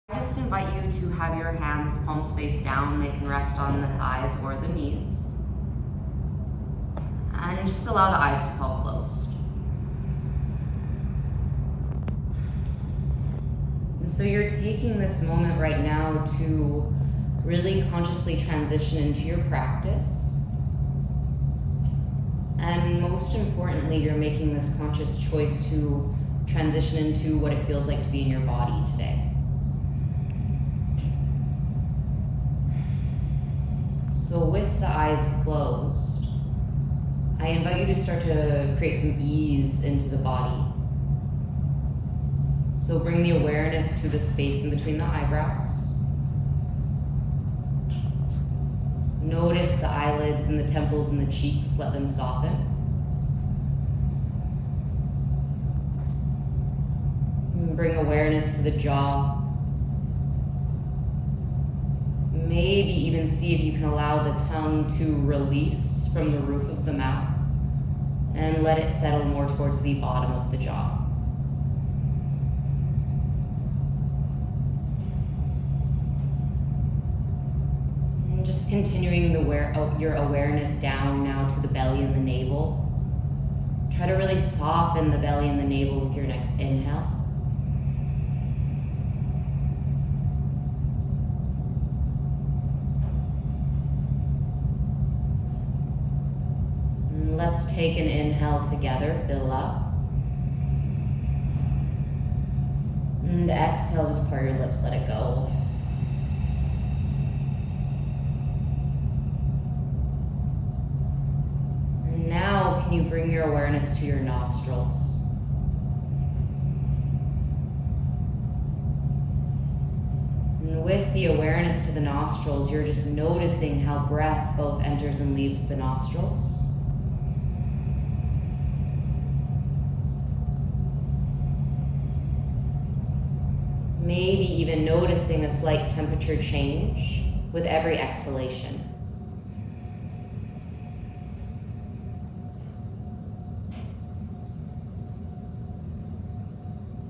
I just invite you to have your hands palms face down. They can rest on the thighs or the knees. And just allow the eyes to fall closed. And so you're taking this moment right now to really consciously transition into your practice. And most importantly, you're making this conscious choice to transition into what it feels like to be in your body today. So with the eyes closed, I invite you to start to create some ease into the body. So bring the awareness to the space in between the eyebrows. Notice the eyelids and the temples and the cheeks, let them soften. And bring awareness to the jaw. Maybe even see if you can allow the tongue to release from the roof of the mouth and let it settle more towards the bottom of the jaw. And just continuing your awareness down now to the belly and the navel. Try to really soften the belly and the navel with your next inhale. Let's take an inhale together, fill up. And exhale, just part your lips, let it go. And now, can you bring your awareness to your nostrils? And with the awareness to the nostrils, you're just noticing how breath both enters and leaves the nostrils. Maybe even noticing a slight temperature change with every exhalation.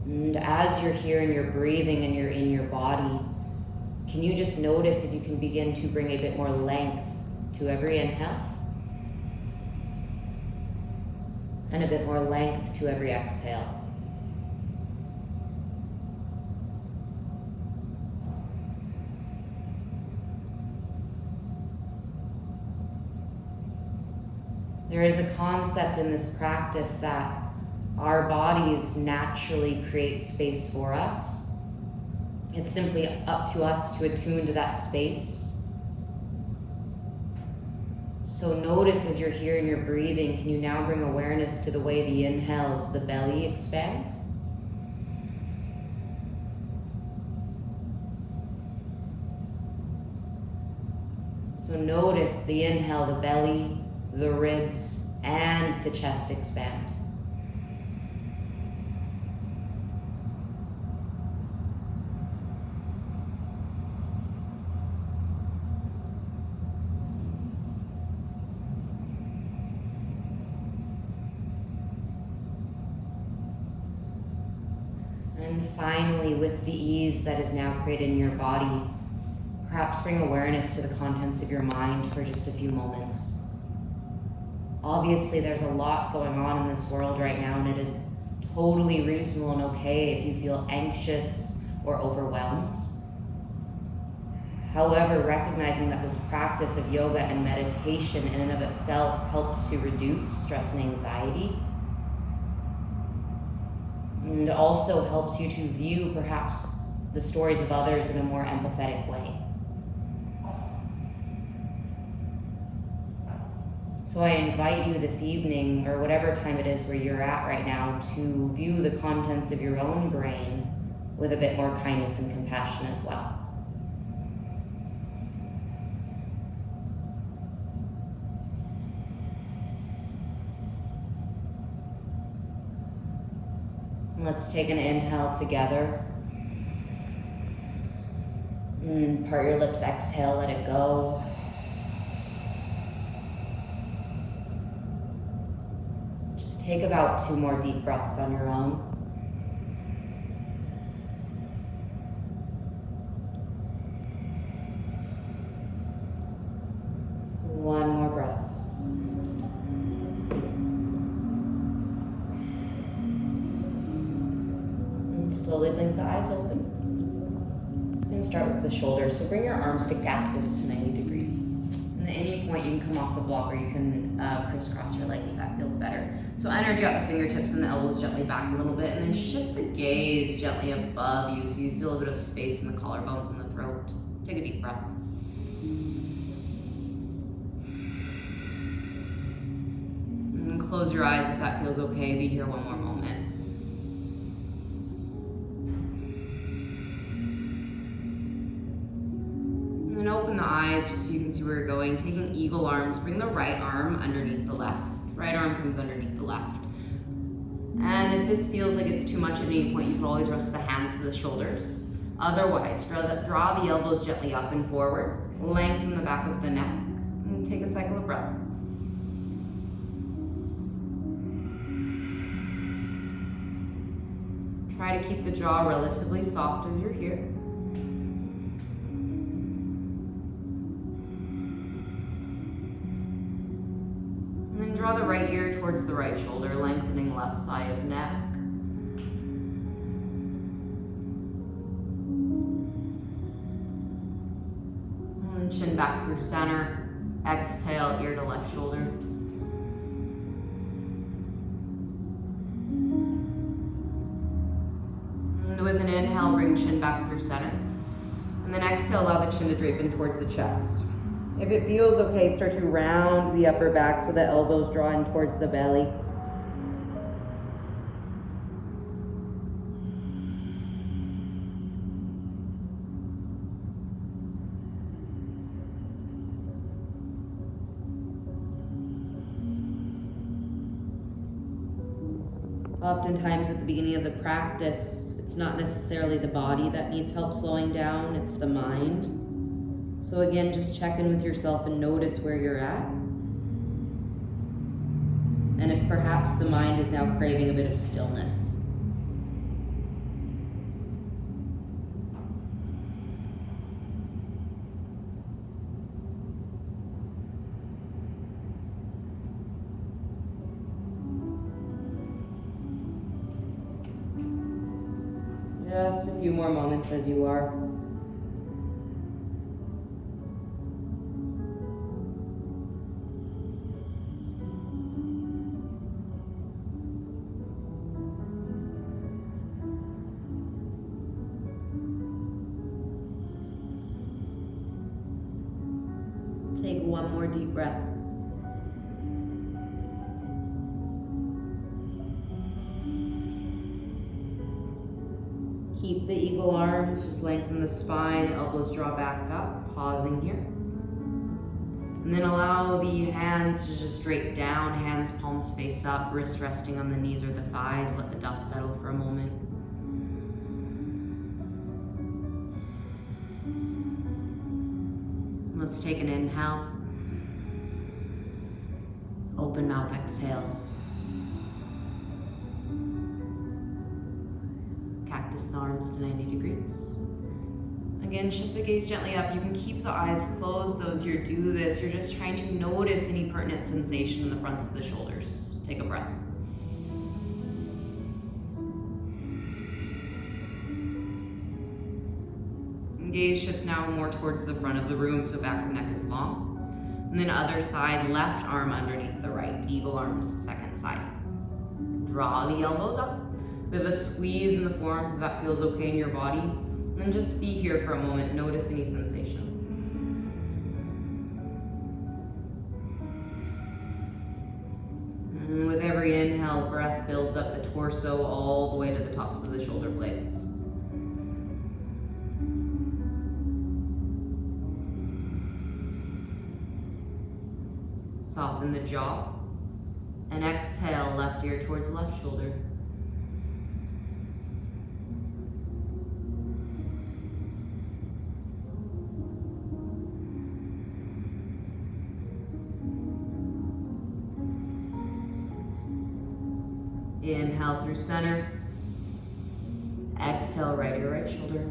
And as you're here and you're breathing and you're in your body, can you just notice if you can begin to bring a bit more length to every inhale and a bit more length to every exhale. There is a concept in this practice that our bodies naturally create space for us. It's simply up to us to attune to that space. So notice as you're here and you're breathing, can you now bring awareness to the way the inhales, the belly expands? So notice the inhale, the belly, the ribs, and the chest expand. And finally, with the ease that is now created in your body, perhaps bring awareness to the contents of your mind for just a few moments. Obviously, there's a lot going on in this world right now, and it is totally reasonable and okay if you feel anxious or overwhelmed. However, recognizing that this practice of yoga and meditation in and of itself helps to reduce stress and anxiety, and also helps you to view perhaps the stories of others in a more empathetic way. So I invite you this evening, or whatever time it is where you're at right now, to view the contents of your own brain with a bit more kindness and compassion as well. Let's take an inhale together. And part your lips, exhale, let it go. Take about 2 more deep breaths on your own. slowly blink the eyes open. I'm going to start with the shoulders. So bring your arms to cactus to 90 degrees. And at any point you can come off the block, or you can crisscross your leg if that feels better. So energy out the fingertips and the elbows gently back a little bit, and then shift the gaze gently above you so you feel a bit of space in the collarbones and the throat. Take a deep breath. And close your eyes if that feels okay. Be here one more moment. And then open the eyes just so you can see where you're going. Taking eagle arms, bring the right arm underneath the left. Right arm comes underneath the left. And if this feels like it's too much at any point, you can always rest the hands to the shoulders. Otherwise, draw the elbows gently up and forward. Lengthen the back of the neck. And take a cycle of breath. Try to keep the jaw relatively soft as you're here. And then draw the right ear towards the right shoulder, lengthening left side of neck. And chin back through center. Exhale, ear to left shoulder. With an inhale, bring chin back through center. And then exhale, allow the chin to drape in towards the chest. If it feels okay, start to round the upper back so the elbows draw in towards the belly. Oftentimes at the beginning of the practice, it's not necessarily the body that needs help slowing down, it's the mind. So again, just check in with yourself and notice where you're at. And if perhaps the mind is now craving a bit of stillness. Just a few more moments as you are. Take one more deep breath. Keep the eagle arms, just lengthen the spine, elbows draw back up, pausing here. And then allow the hands to just drape down, hands, palms face up, wrists resting on the knees or the thighs. Let the dust settle for a moment. Let's take an inhale. Open mouth, exhale. Cactus the arms to 90 degrees. Again, shift the gaze gently up. You can keep the eyes closed though as you do this. You're just trying to notice any pertinent sensation in the fronts of the shoulders. Take a breath. And gaze shifts now more towards the front of the room, so back of neck is long. And then other side, left arm underneath the right. Eagle arms, second side. Draw the elbows up. Bit of a squeeze in the forearms if that feels okay in your body. And then just be here for a moment. Notice any sensation. And with every inhale, breath builds up the torso all the way to the tops of the shoulder blades. Soften the jaw. And exhale, left ear towards left shoulder. Inhale through center. Exhale, right ear, right shoulder.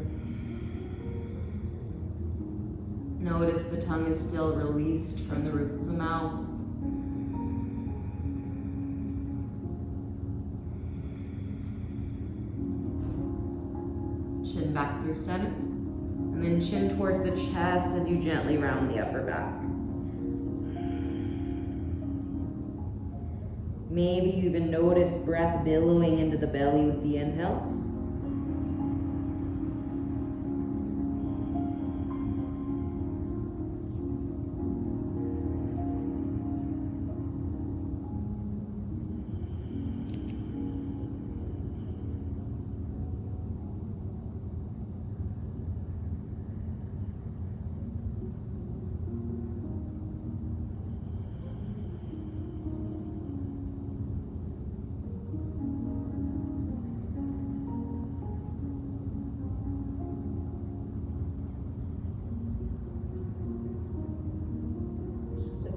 Notice the tongue is still released from the roof of the mouth. back through center. And then chin towards the chest as you gently round the upper back. Maybe you even notice breath billowing into the belly with the inhales.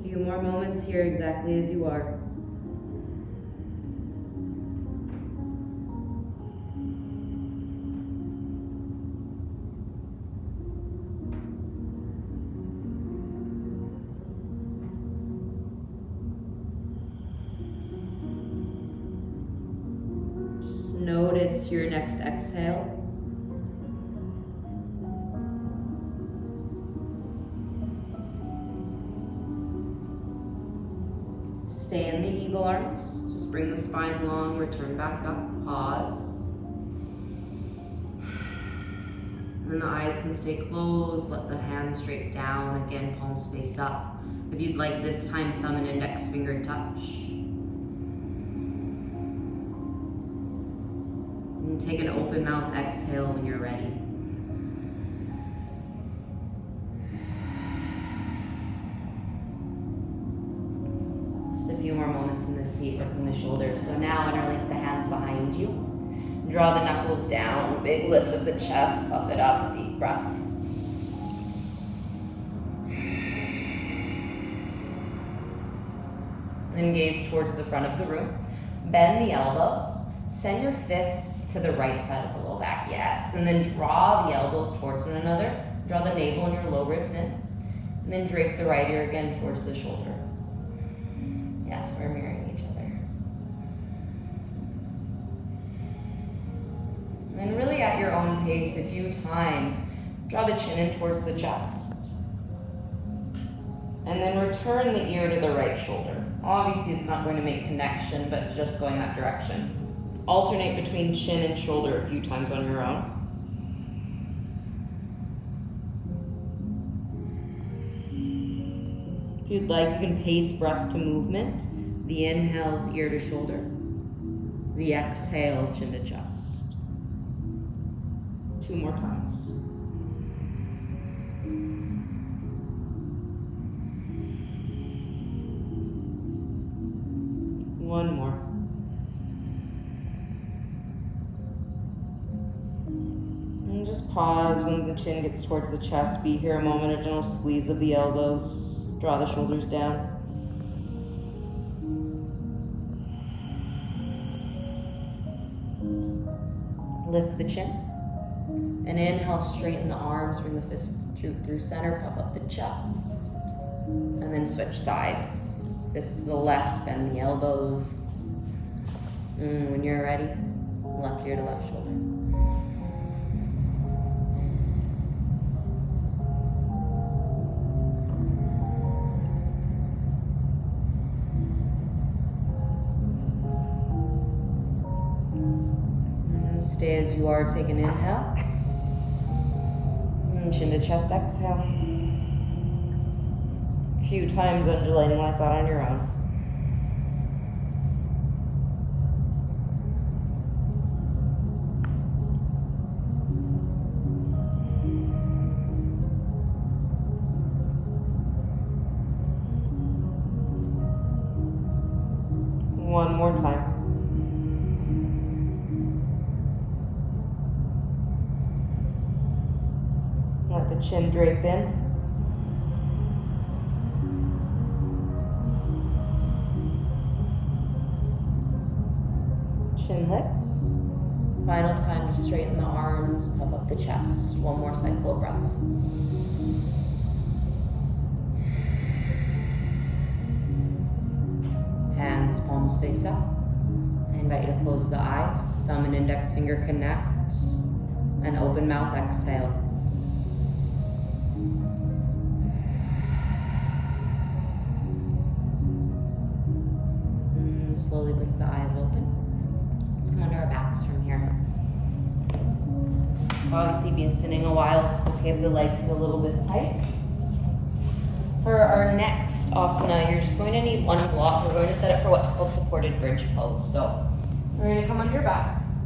Few more moments here exactly as you are. Just notice your next exhale. Stay in the eagle arms. Just bring the spine long, return back up, pause. And the eyes can stay closed, let the hands straight down, again, palms face up. If you'd like this time, thumb and index finger touch. And take an open mouth exhale when you're ready. A few more moments in this seat, lifting the shoulders. So now interlace the hands behind you. Draw the knuckles down, big lift of the chest, puff it up, deep breath. Then gaze towards the front of the room. Bend the elbows. Send your fists to the right side of the low back, yes. And then draw the elbows towards one another. Draw the navel and your low ribs in. And then drape the right ear again towards the shoulder. Yes, we're mirroring each other. And then really at your own pace, a few times, draw the chin in towards the chest. And then return the ear to the right shoulder. Obviously, it's not going to make connection, but just going that direction. Alternate between chin and shoulder a few times on your own. If you'd like, you can pace breath to movement. The inhale's ear to shoulder. The exhale, chin to chest. 2 more times. One more. And just pause when the chin gets towards the chest. Be here a moment, a gentle squeeze of the elbows. Draw the shoulders down. Lift the chin. And inhale, straighten the arms, bring the fist through center, puff up the chest. And then switch sides. Fist to the left, bend the elbows. When you're ready, left ear to left shoulder. And stay as you are, take an inhale. And chin to chest, exhale. A few times undulating like that on your own. One more time. Let the chin drape in. Chin lifts. Final time to straighten the arms, puff up the chest. One more cycle of breath. Hands, palms face up. I invite you to close the eyes. Thumb and index finger connect. An open mouth exhale. Slowly blink the eyes open. Let's come under our backs from here. Obviously been sitting a while, so it's okay if the legs feel a little bit tight. For our next asana, you're just going to need one block. We're going to set it for what's called supported bridge pose. So we're going to come under your backs,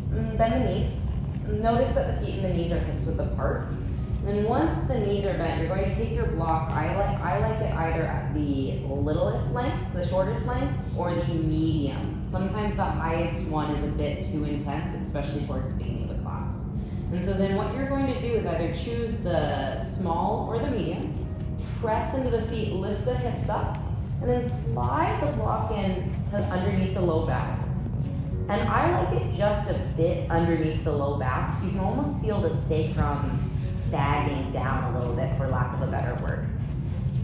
bend the knees. Notice that the feet and the knees are hips width apart. Then once the knees are bent, you're going to take your block. I like it either at the littlest length, the shortest length, or the medium. Sometimes the highest one is a bit too intense, especially towards the beginning of the class. And so then what you're going to do is either choose the small or the medium, press into the feet, lift the hips up, and then slide the block in to underneath the low back. And I like it just a bit underneath the low back, so you can almost feel the sacrum sagging down a little bit, for lack of a better word.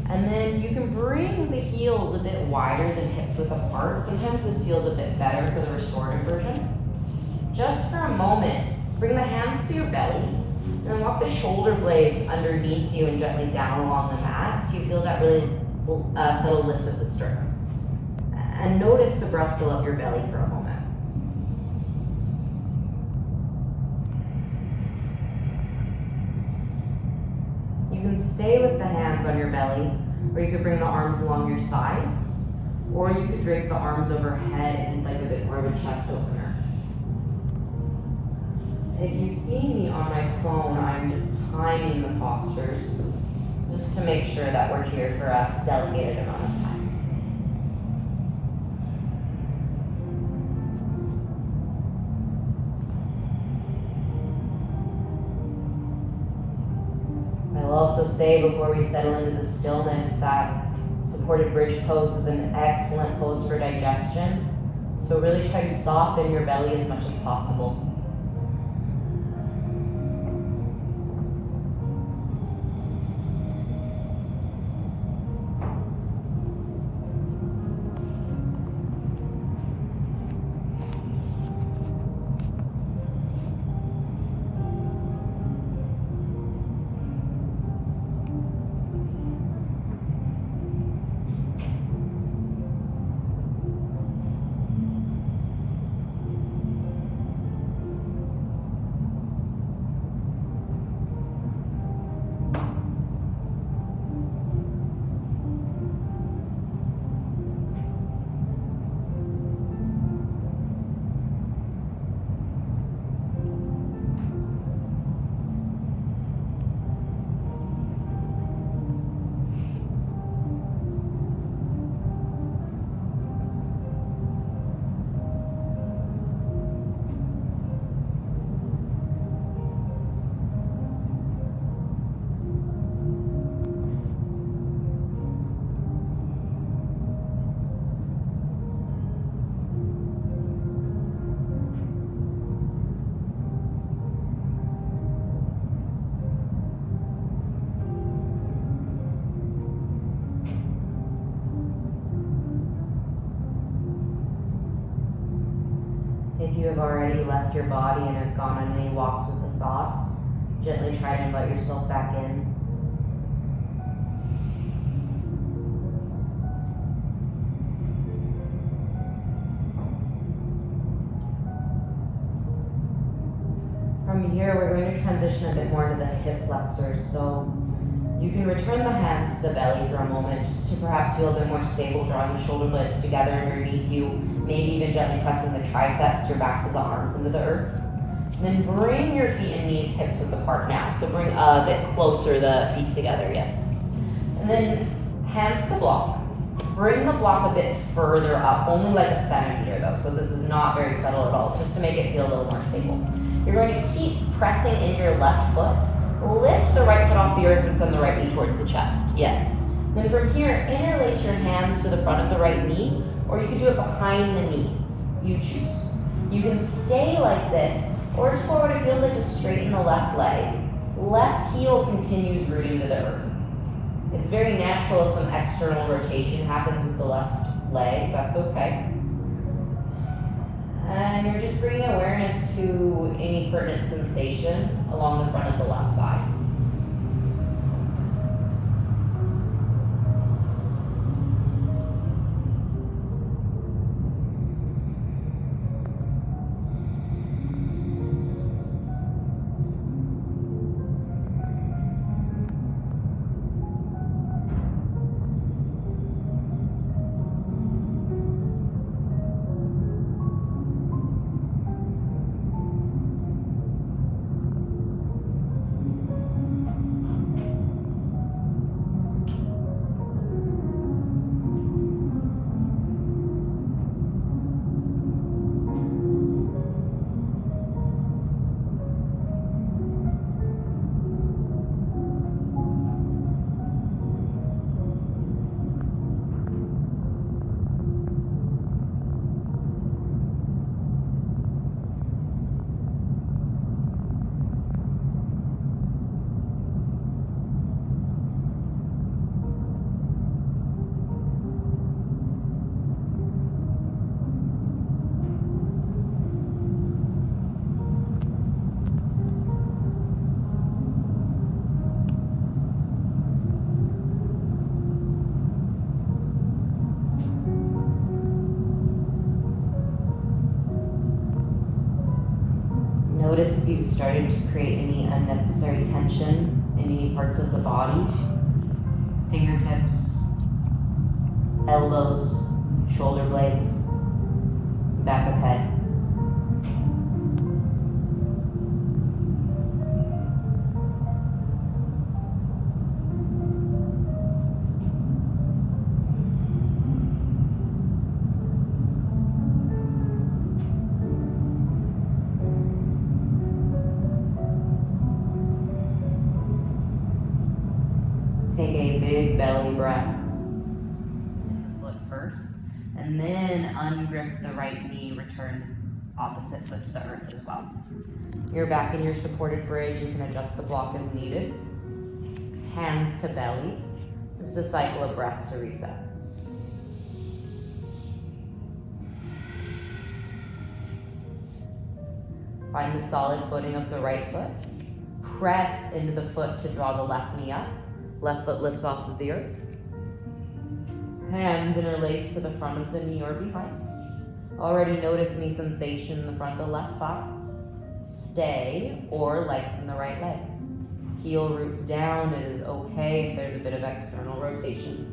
And then you can bring the heels a bit wider than hips width apart. Sometimes this feels a bit better for the restorative version. Just for a moment, bring the hands to your belly, and then walk the shoulder blades underneath you and gently down along the mat, so you feel that really subtle lift of the sternum. And notice the breath fill up your belly for a moment. You can stay with the hands on your belly, or you could bring the arms along your sides, or you could drape the arms overhead if you'd like a bit more of a chest opener. If you see me on my phone, I'm just timing the postures, just to make sure that we're here for a delegated amount of time. I'll also say before we settle into the stillness that supported bridge pose is an excellent pose for digestion. So really try to soften your belly as much as possible. If you have already left your body and have gone on any walks with the thoughts, gently try to invite yourself back in. From here, we're going to transition a bit more to the hip flexors. So you can return the hands to the belly for a moment, just to perhaps feel a bit more stable, drawing the shoulder blades together underneath you. Maybe even gently pressing the triceps, your backs of the arms into the earth. And then bring your feet and knees hips width apart now. So bring a bit closer the feet together, yes. And then hands to the block. Bring the block a bit further up, only like a centimeter though. So this is not very subtle at all. It's just to make it feel a little more stable. You're going to keep pressing in your left foot. Lift the right foot off the earth and send the right knee towards the chest, yes. Then from here, interlace your hands to the front of the right knee, or you can do it behind the knee. You choose. You can stay like this, or just forward it feels like just straighten the left leg. Left heel continues rooting to the earth. It's very natural if some external rotation happens with the left leg, that's okay. And you're just bringing awareness to any pertinent sensation along the front of the left thigh. Notice if you've started to create any unnecessary tension in any parts of the body. Fingertips, elbows, shoulder blades, back of head. Take a big belly breath in the foot first, and then ungrip the right knee, return opposite foot to the earth as well. You're back in your supported bridge. You can adjust the block as needed. Hands to belly. Just a cycle of breath to reset. Find the solid footing of the right foot. Press into the foot to draw the left knee up. Left foot lifts off of the earth. Hands interlace to the front of the knee or behind. Already notice any sensation in the front of the left thigh. Stay or lengthen the right leg. Heel roots down. It is okay if there's a bit of external rotation.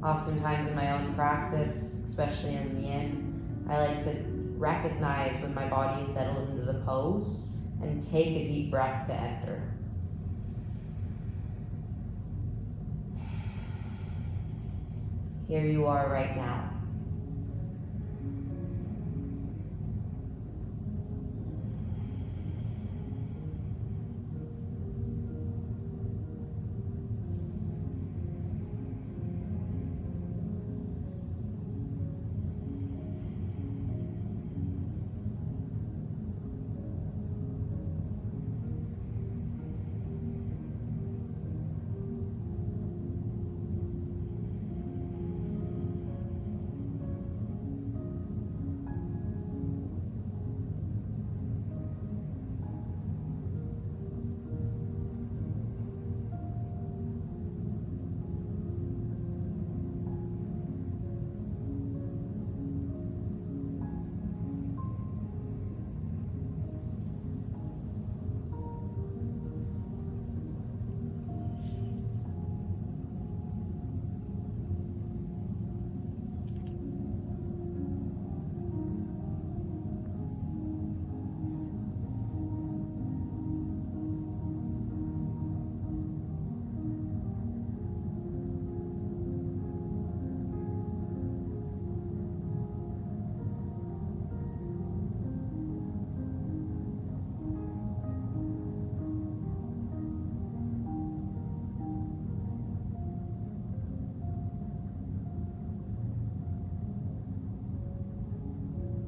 Oftentimes in my own practice, especially in Yin, I like to recognize when my body is settled into the pose and take a deep breath to enter. Here you are right now.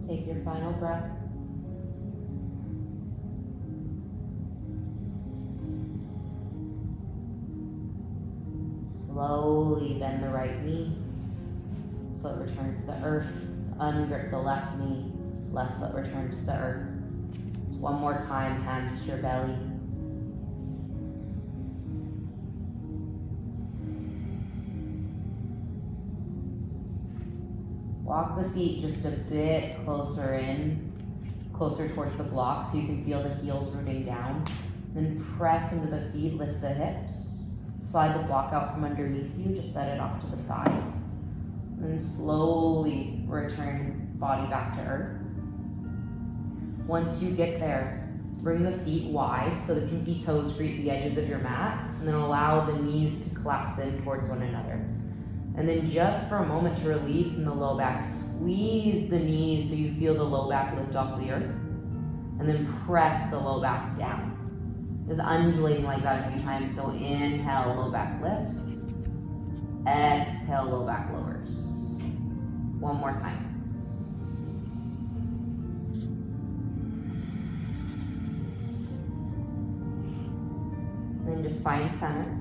Take your final breath. Slowly bend the right knee. Foot returns to the earth. Ungrip the left knee. Left foot returns to the earth. Just one more time, hands to your belly. Walk the feet just a bit closer in, closer towards the block so you can feel the heels rooting down. Then press into the feet, lift the hips. Slide the block out from underneath you, just set it off to the side. Then slowly return body back to earth. Once you get there, bring the feet wide so the pinky toes greet the edges of your mat, and then allow the knees to collapse in towards one another. And then just for a moment to release in the low back, squeeze the knees so you feel the low back lift off the earth, and then press the low back down. Just undulating like that a few times. So inhale, low back lifts. Exhale, low back lowers. One more time. Then just find center.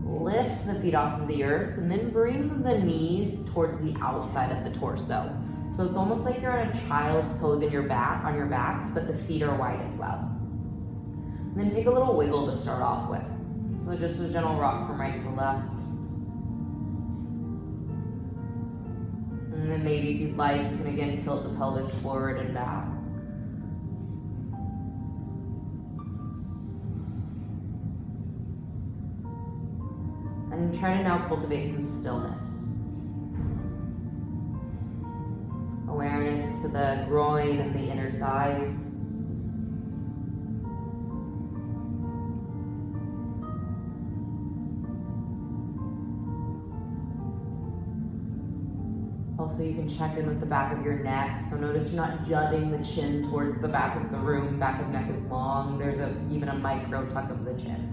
Lift the feet off of the earth and then bring the knees towards the outside of the torso. So it's almost like you're in a child's pose in your back, on your backs, but the feet are wide as well. And then take a little wiggle to start off with. So just a gentle rock from right to left. And then maybe if you'd like, you can again tilt the pelvis forward and back. And try to now cultivate some stillness. Awareness to the groin and the inner thighs. Also, you can check in with the back of your neck. So notice you're not jutting the chin toward the back of the room. Back of neck is long. There's even a micro tuck of the chin.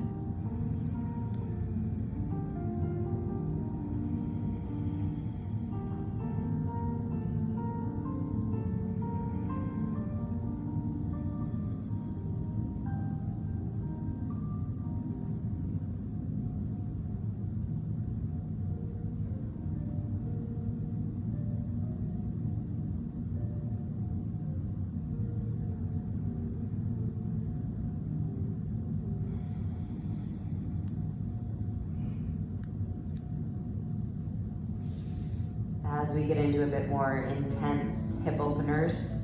As we get into a bit more intense hip openers,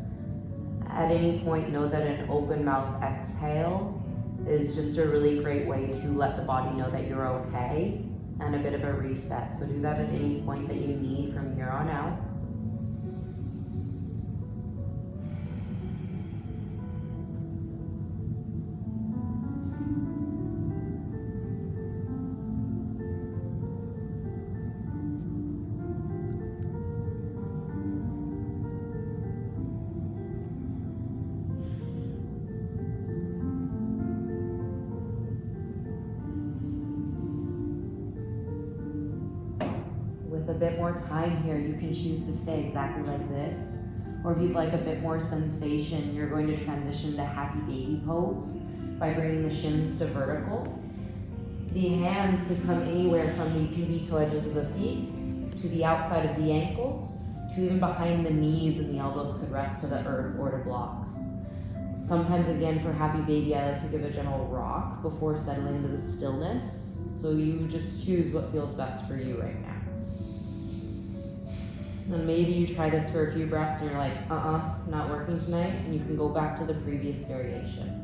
at any point know that an open mouth exhale is just a really great way to let the body know that you're okay and a bit of a reset. So do that at any point that you need from here on out. A bit more time here, you can choose to stay exactly like this, or if you'd like a bit more sensation, you're going to transition to happy baby pose by bringing the shins to vertical. The hands could come anywhere from the pinky toe edges of the feet to the outside of the ankles to even behind the knees, and the elbows could rest to the earth or to blocks. Sometimes, again, for happy baby, I like to give a gentle rock before settling into the stillness, so you just choose what feels best for you right now. And maybe you try this for a few breaths and you're like, not working tonight, and you can go back to the previous variation.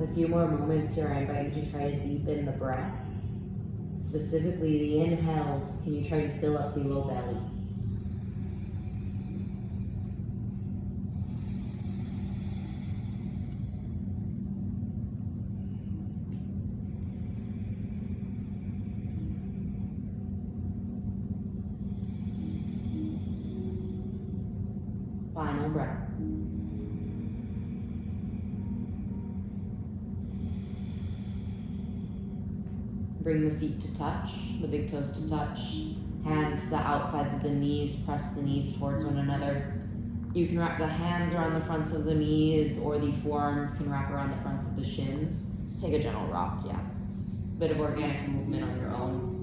With a few more moments here, I invite you to try to deepen the breath. Specifically, the inhales, can you try to fill up the low belly? Final breath. Bring the feet to touch, the big toes to touch, hands to the outsides of the knees, press the knees towards one another. You can wrap the hands around the fronts of the knees, or the forearms can wrap around the fronts of the shins. Just take a gentle rock, yeah. Bit of organic movement on your own.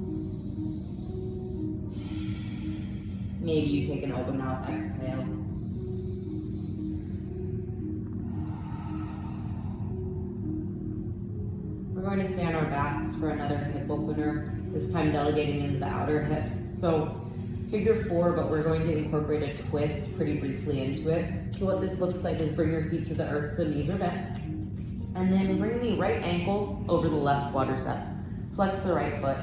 Maybe you take an open mouth exhale. We're going to stay on our backs for another hip opener, this time delegating into the outer hips. So figure 4, but we're going to incorporate a twist pretty briefly into it. So what this looks like is bring your feet to the earth, the knees are bent, and then bring the right ankle over the left quadricep. Flex the right foot.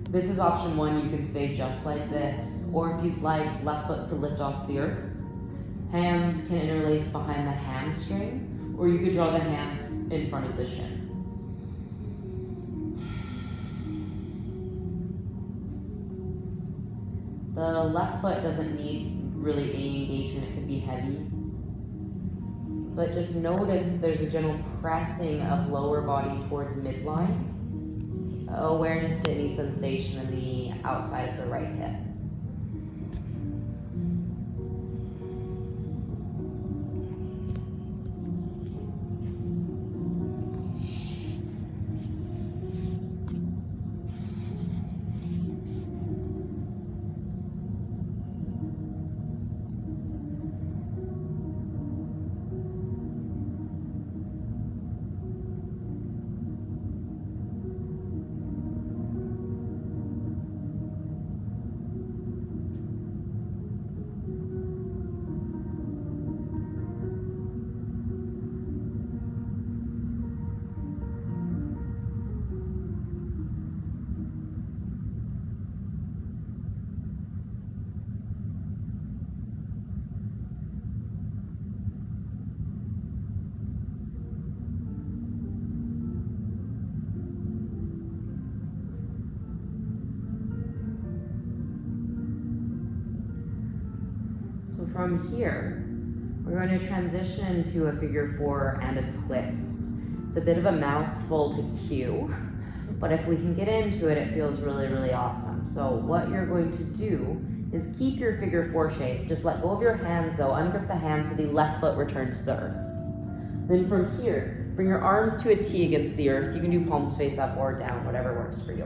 This is option 1, you can stay just like this, or if you'd like, left foot could lift off the earth. Hands can interlace behind the hamstring, or you could draw the hands in front of the shin. The left foot doesn't need really any engagement, it could be heavy. But just notice that there's a gentle pressing of lower body towards midline. Awareness to any sensation in the outside of the right hip. So from here, we're going to transition to a figure 4 and a twist. It's a bit of a mouthful to cue, but if we can get into it, it feels really, really awesome. So what you're going to do is keep your figure 4 shape. Just let go of your hands though, ungrip the hands so the left foot returns to the earth. Then from here, bring your arms to a T against the earth. You can do palms face up or down, whatever works for you.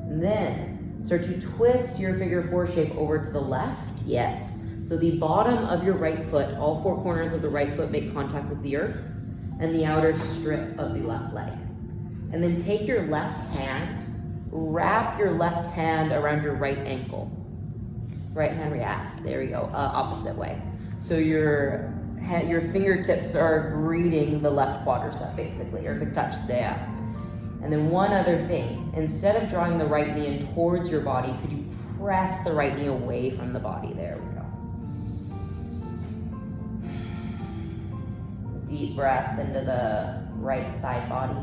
And then start to twist your figure 4 shape over to the left, yes. So the bottom of your right foot, all 4 corners of the right foot make contact with the earth, and the outer strip of the left leg. And then take your left hand, wrap your left hand around your right ankle. Right hand react, there we go, opposite way. So your fingertips are greeting the left quadricep basically, or could touch there. And then one other thing, instead of drawing the right knee in towards your body, could you press the right knee away from the body? There we go. Deep breath into the right side body.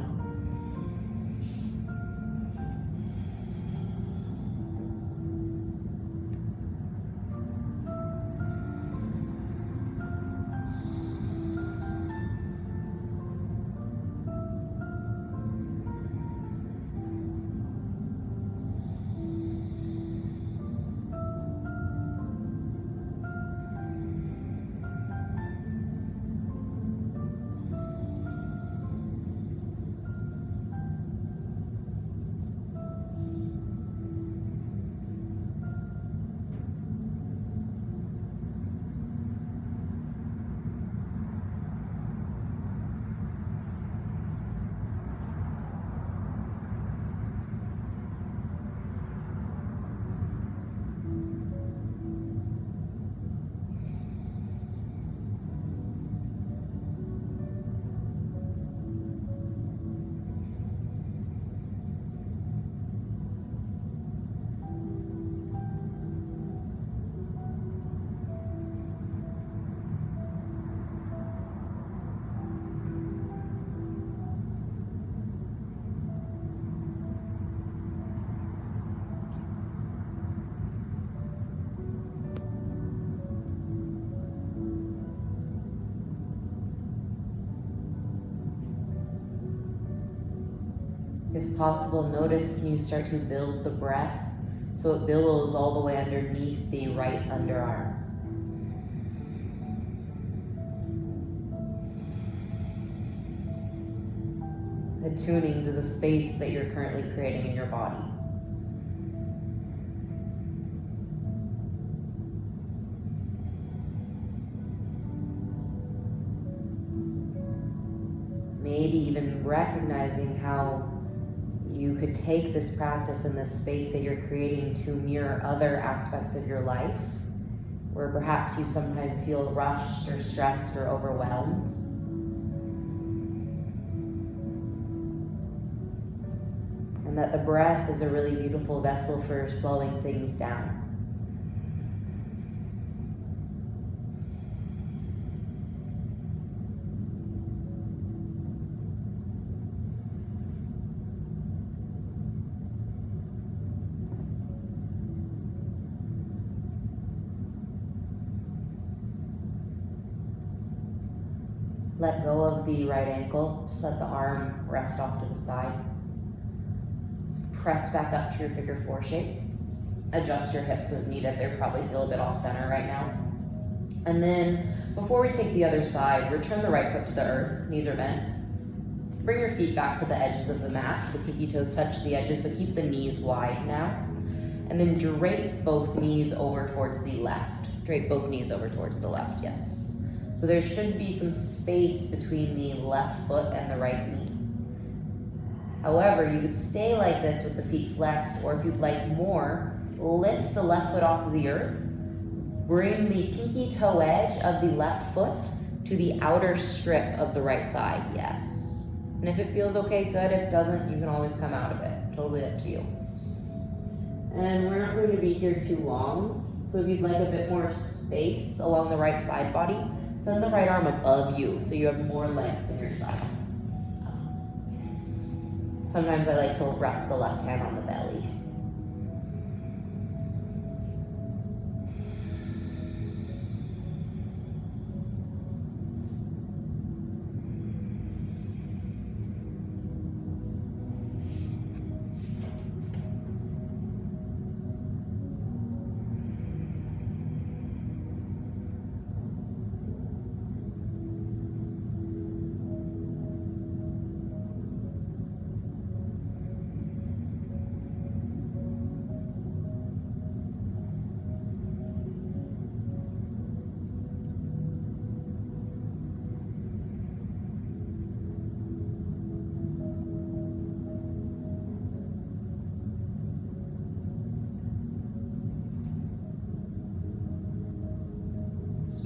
If possible, notice, can you start to build the breath so it billows all the way underneath the right underarm. Attuning to the space that you're currently creating in your body. Maybe even recognizing how you could take this practice and this space that you're creating to mirror other aspects of your life, where perhaps you sometimes feel rushed or stressed or overwhelmed. And that the breath is a really beautiful vessel for slowing things down. Let go of the right ankle. Just let the arm rest off to the side. Press back up to your figure four shape. Adjust your hips as needed. They probably feel a bit off center right now. And then, before we take the other side, return the right foot to the earth. Knees are bent. Bring your feet back to the edges of the mat so the pinky toes touch the edges, but keep the knees wide now. And then drape both knees over towards the left. Drape both knees over towards the left, yes. So there should be some space between the left foot and the right knee. However, you could stay like this with the feet flexed, or if you'd like more, lift the left foot off of the earth. Bring the pinky toe edge of the left foot to the outer strip of the right thigh, yes. And if it feels okay, good. If it doesn't, you can always come out of it. Totally up to you. And we're not going to be here too long, so if you'd like a bit more space along the right side body, send the right arm above you so you have more length in your side. Sometimes I like to rest the left hand on the belly.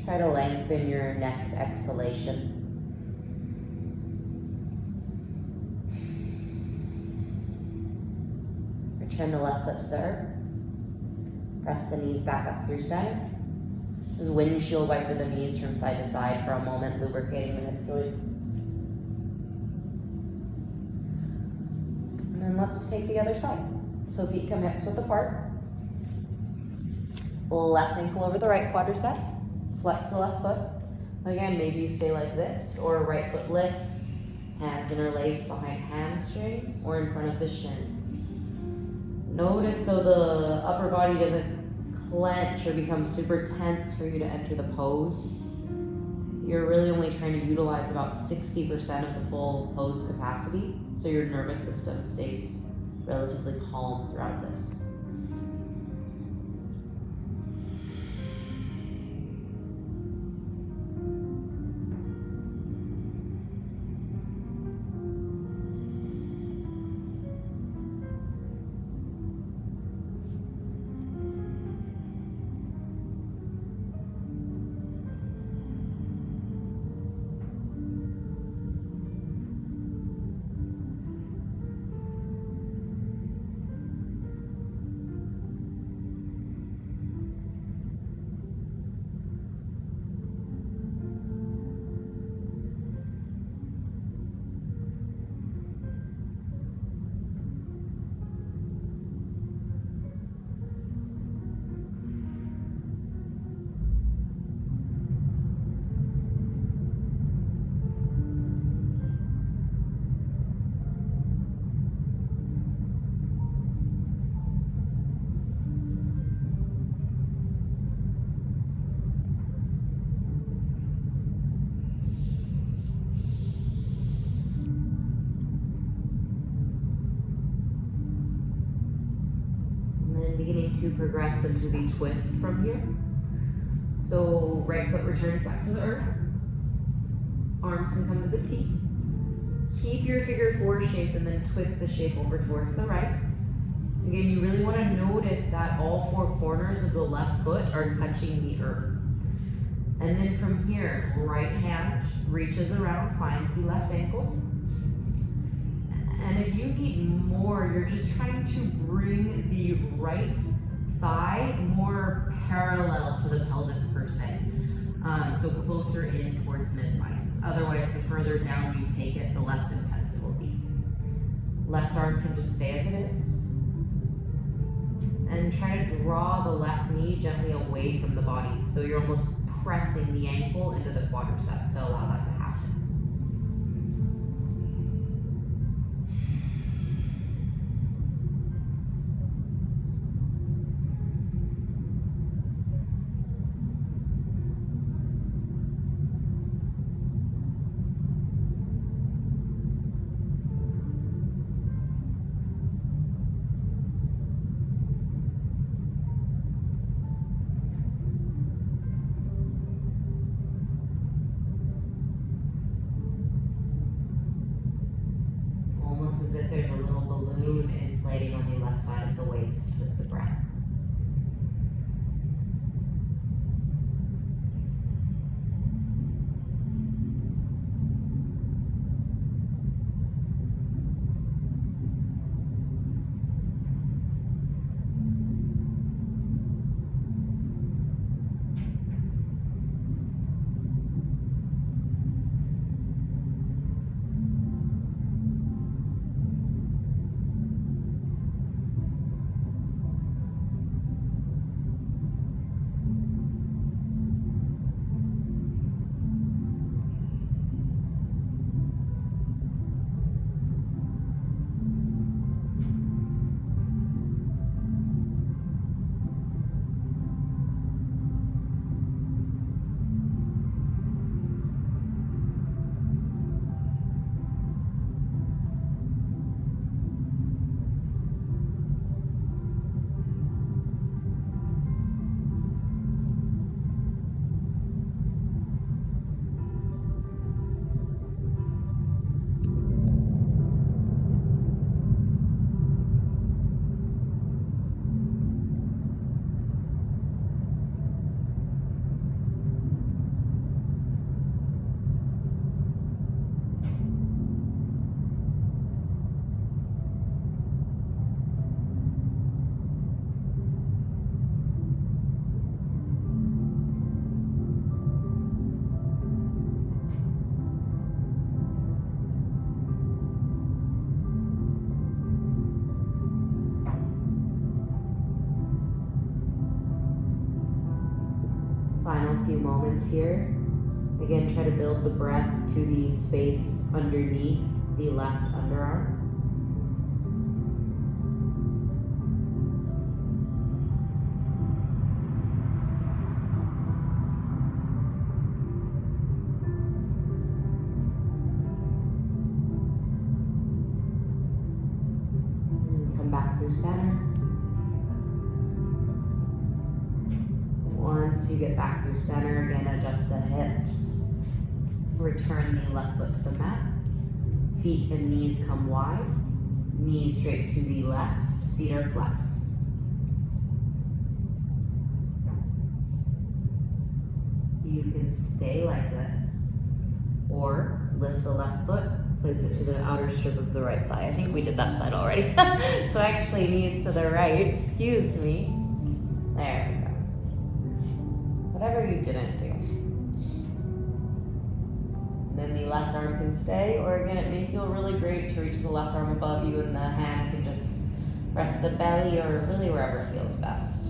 Try to lengthen your next exhalation. Return the left foot to the earth. Press the knees back up through center. Just windshield wiper the knees from side to side for a moment, lubricating the hip joint. And then let's take the other side. So feet come hips width apart. Left ankle over the right quadricep. Flex the left foot. Again, maybe you stay like this, or right foot lifts, hands interlace behind hamstring or in front of the shin. Notice though the upper body doesn't clench or become super tense for you to enter the pose. You're really only trying to utilize about 60% of the full pose capacity, so your nervous system stays relatively calm throughout this. And beginning to progress into the twist from here. So right foot returns back to the earth. Arms can come to the teeth. Keep your figure four shape and then twist the shape over towards the right. Again, you really want to notice that all four corners of the left foot are touching the earth. And then from here, right hand reaches around, finds the left ankle. And if you need more, you're just trying to bring the right thigh more parallel to the pelvis per se. So closer in towards midline. Otherwise, the further down you take it, the less intense it will be. Left arm can just stay as it is. And try to draw the left knee gently away from the body. So you're almost pressing the ankle into the quadricep to allow that to happen. Almost as if there's a little balloon inflating on the left side of the waist with the breath. Final few moments here. Again, try to build the breath to the space underneath the left underarm. And come back through center. Once you get back through center, again, adjust the hips. Return the left foot to the mat. Feet and knees come wide. Knees straight to the left. Feet are flexed. You can stay like this, or lift the left foot, place it to the outer strip of the right thigh. I think we did that side already. So actually, knees to the right, excuse me. There we go. Whatever you didn't do. Then the left arm can stay, or again, it may feel really great to reach the left arm above you and the hand can just rest the belly or really wherever it feels best.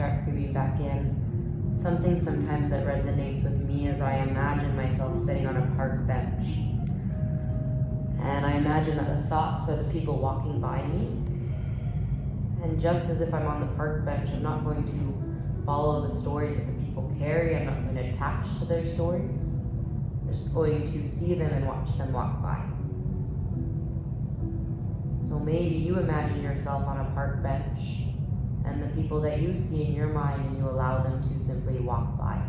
start creeping back in. Something sometimes that resonates with me is I imagine myself sitting on a park bench. And I imagine that the thoughts are the people walking by me. And just as if I'm on the park bench, I'm not going to follow the stories that the people carry. I'm not going to attach to their stories. I'm just going to see them and watch them walk by. So maybe you imagine yourself on a park bench and the people that you see in your mind, and you allow them to simply walk by.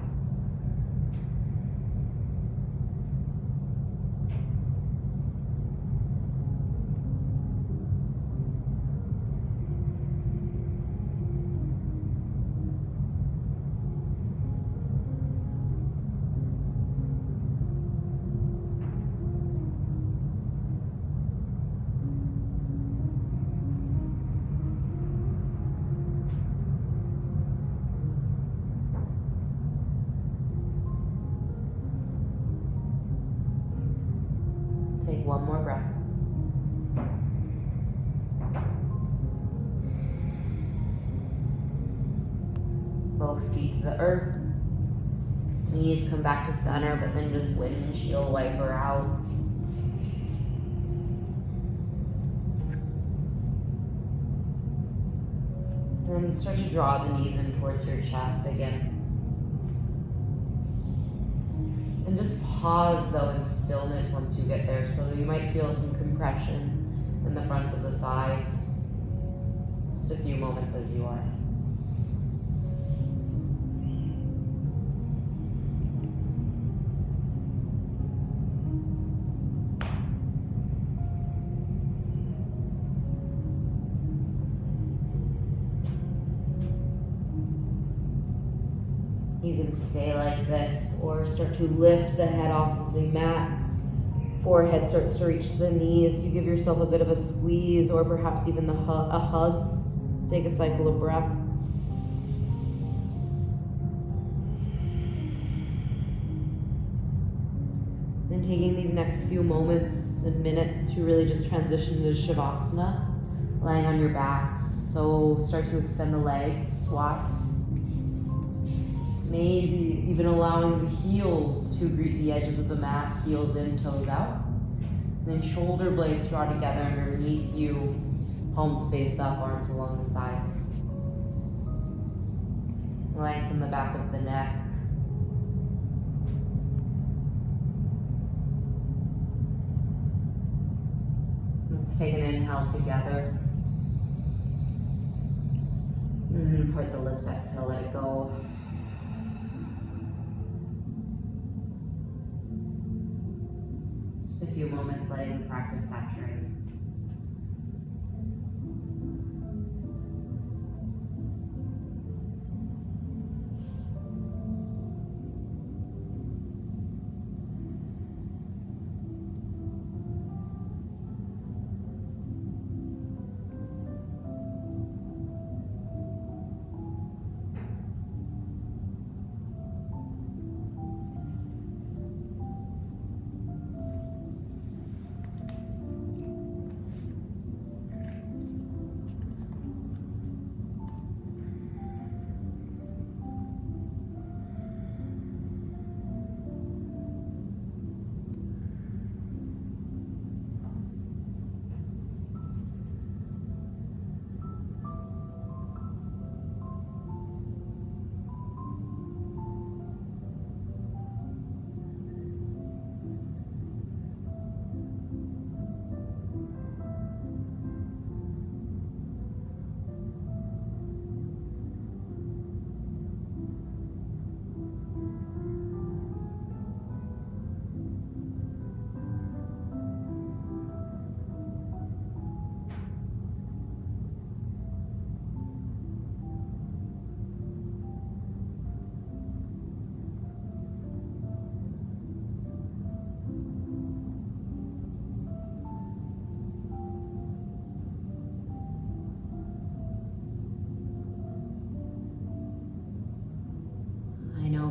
Take one more breath. Both feet to the earth. Knees come back to center, but then just windshield wiper out. Then start to draw the knees in towards your chest again. And just pause though in stillness once you get there, so that you might feel some compression in the fronts of the thighs. Just a few moments as you are. You can stay like this or start to lift the head off of the mat. Forehead starts to reach the knees. You give yourself a bit of a squeeze or perhaps even a hug. Take a cycle of breath. And taking these next few moments and minutes to really just transition to Shavasana, lying on your backs. So start to extend the legs, squat. Maybe even allowing the heels to greet the edges of the mat, heels in, toes out. And then shoulder blades draw together underneath you, palms face up, arms along the sides. Lengthen the back of the neck. Let's take an inhale together. And part the lips, exhale, let it go. Just a few moments letting the practice saturate.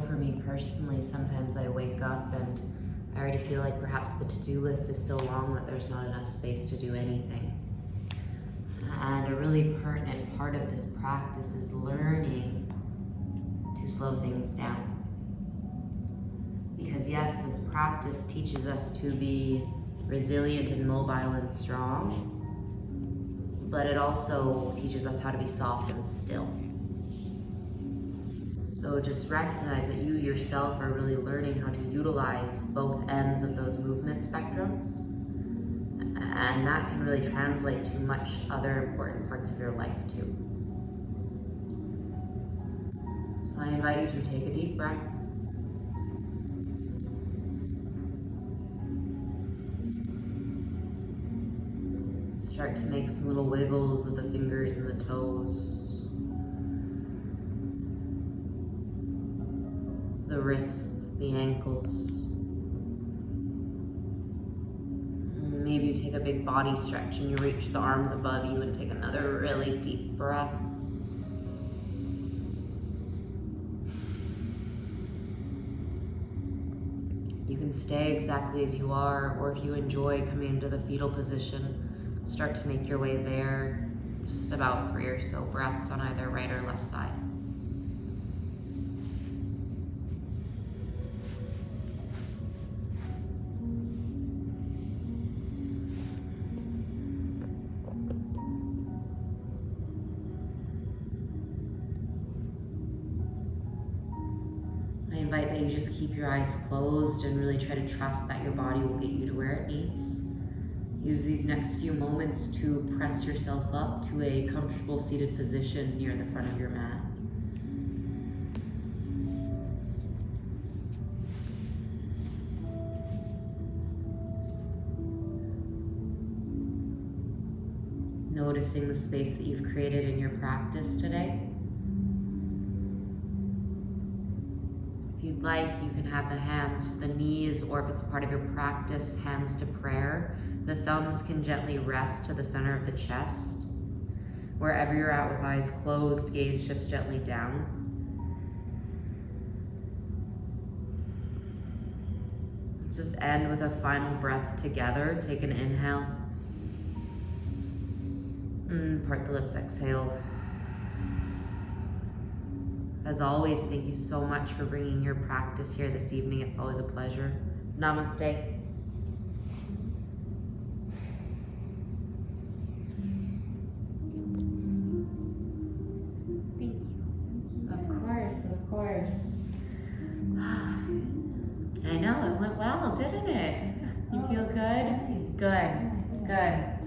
For me personally, sometimes I wake up and I already feel like perhaps the to-do list is so long that there's not enough space to do anything. And a really pertinent part of this practice is learning slow things down. Because yes, this practice teaches us to be resilient and mobile and strong, but it also teaches us how to be soft and still. So just recognize that you yourself are really learning how to utilize both ends of those movement spectrums, and that can really translate to much other important parts of your life too. So I invite you to take a deep breath. Start to make some little wiggles of the fingers and the toes, the wrists, the ankles. Maybe you take a big body stretch and you reach the arms above you and take another really deep breath. You can stay exactly as you are, or if you enjoy coming into the fetal position, start to make your way there, just about 3 or so breaths on either right or left side. I invite that you just keep your eyes closed and really try to trust that your body will get you to where it needs. Use these next few moments to press yourself up to a comfortable seated position near the front of your mat. Noticing the space that you've created in your practice today. If you'd like, you can have the hands to the knees, or if it's part of your practice, hands to prayer. The thumbs can gently rest to the center of the chest. Wherever you're at with eyes closed, gaze shifts gently down. Let's just end with a final breath together. Take an inhale. Part the lips, exhale. As always, thank you so much for bringing your practice here this evening. It's always a pleasure. Namaste. Thank you. Of course. I know, it went well, didn't it? You feel good? Good.